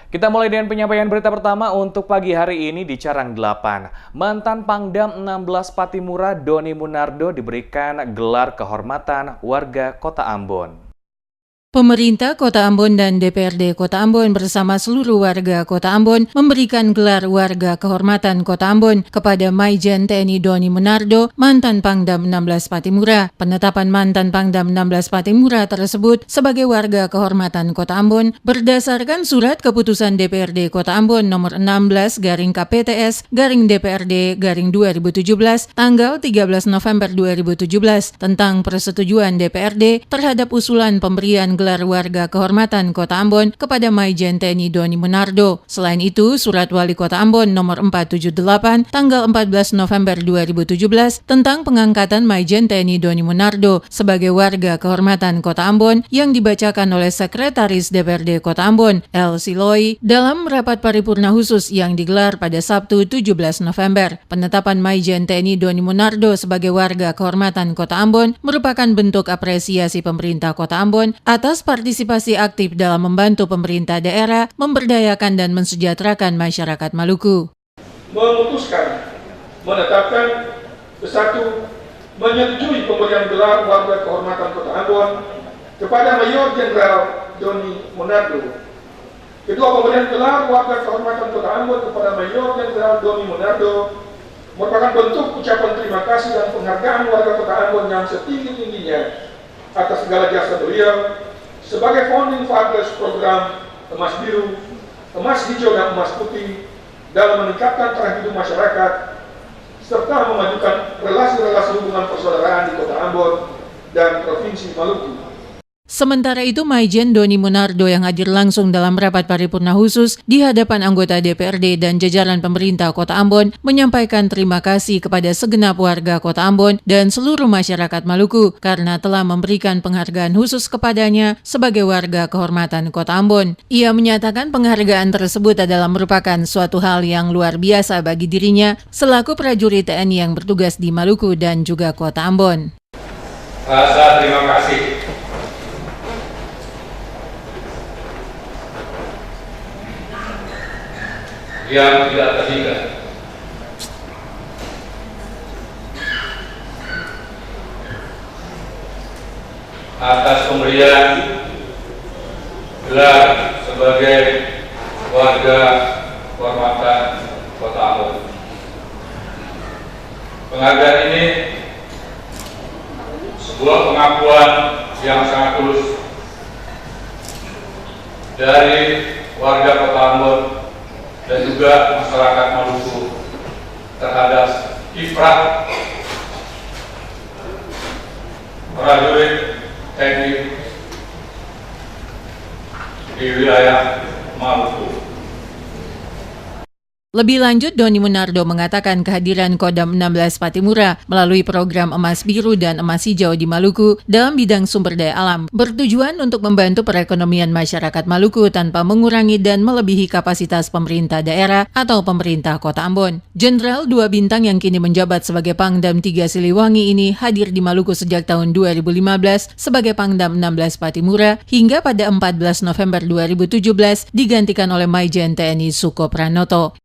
Kita mulai dengan penyampaian berita pertama untuk pagi hari ini di Carang 8. Mantan Pangdam 16 Patimura Doni Munardo diberikan gelar kehormatan warga Kota Ambon. Pemerintah Kota Ambon dan DPRD Kota Ambon bersama seluruh warga Kota Ambon memberikan gelar warga kehormatan Kota Ambon kepada Maijen TNI Doni Munardo, mantan Pangdam 16 Patimura. Penetapan mantan Pangdam 16 Patimura tersebut sebagai warga kehormatan Kota Ambon berdasarkan surat keputusan DPRD Kota Ambon nomor 16/KPTS/DPRD/2017 tanggal 13 November 2017 tentang persetujuan DPRD terhadap usulan pemberian gelar warga kehormatan Kota Ambon kepada Maijen TNI Doni Munardo. Selain itu, Surat Wali Kota Ambon nomor 478 tanggal 14 November 2017 tentang pengangkatan Maijen TNI Doni Munardo sebagai warga kehormatan Kota Ambon yang dibacakan oleh Sekretaris DPRD Kota Ambon, L. Siloi, dalam rapat paripurna khusus yang digelar pada Sabtu 17 November. Penetapan Maijen TNI Doni Munardo sebagai warga kehormatan Kota Ambon merupakan bentuk apresiasi pemerintah Kota Ambon atas partisipasi aktif dalam membantu pemerintah daerah memberdayakan dan mensejahterakan masyarakat Maluku. Memutuskan, menetapkan, satu, menyetujui pemberian gelar warga kehormatan Kota Ambon kepada Mayor Jenderal Doni Munardo. Kedua, pemberian gelar warga kehormatan Kota Ambon kepada Mayor Jenderal Doni Munardo merupakan bentuk ucapan terima kasih dan penghargaan warga Kota Ambon yang setinggi-tingginya atas segala jasa beliau sebagai founding fathers program Emas Biru, Emas Hijau, dan Emas Putih dalam meningkatkan taraf hidup masyarakat serta memajukan relasi-relasi hubungan persaudaraan di Kota Ambon dan Provinsi Maluku. Sementara itu, Maijen Doni Munardo yang hadir langsung dalam rapat paripurna khusus di hadapan anggota DPRD dan jajaran pemerintah Kota Ambon menyampaikan terima kasih kepada segenap warga Kota Ambon dan seluruh masyarakat Maluku karena telah memberikan penghargaan khusus kepadanya sebagai warga kehormatan Kota Ambon. Ia menyatakan penghargaan tersebut adalah merupakan suatu hal yang luar biasa bagi dirinya selaku prajurit TNI yang bertugas di Maluku dan juga Kota Ambon. Rasa terima kasih yang tidak terhingga atas pemberian gelar sebagai warga kehormatan Kota Ambon. Penghargaan ini sebuah pengakuan yang sangat tulus dari warga Kota Ambon dan juga masyarakat Maluku terhadap kiprah prajurit TNI di wilayah Maluku. Lebih lanjut, Doni Munardo mengatakan kehadiran Kodam 16 Patimura melalui program Emas Biru dan Emas Hijau di Maluku dalam bidang sumber daya alam bertujuan untuk membantu perekonomian masyarakat Maluku tanpa mengurangi dan melebihi kapasitas pemerintah daerah atau pemerintah Kota Ambon. Jenderal 2 bintang yang kini menjabat sebagai Pangdam 3 Siliwangi ini hadir di Maluku sejak tahun 2015 sebagai Pangdam 16 Patimura hingga pada 14 November 2017 digantikan oleh Maijen TNI Suko Pranoto.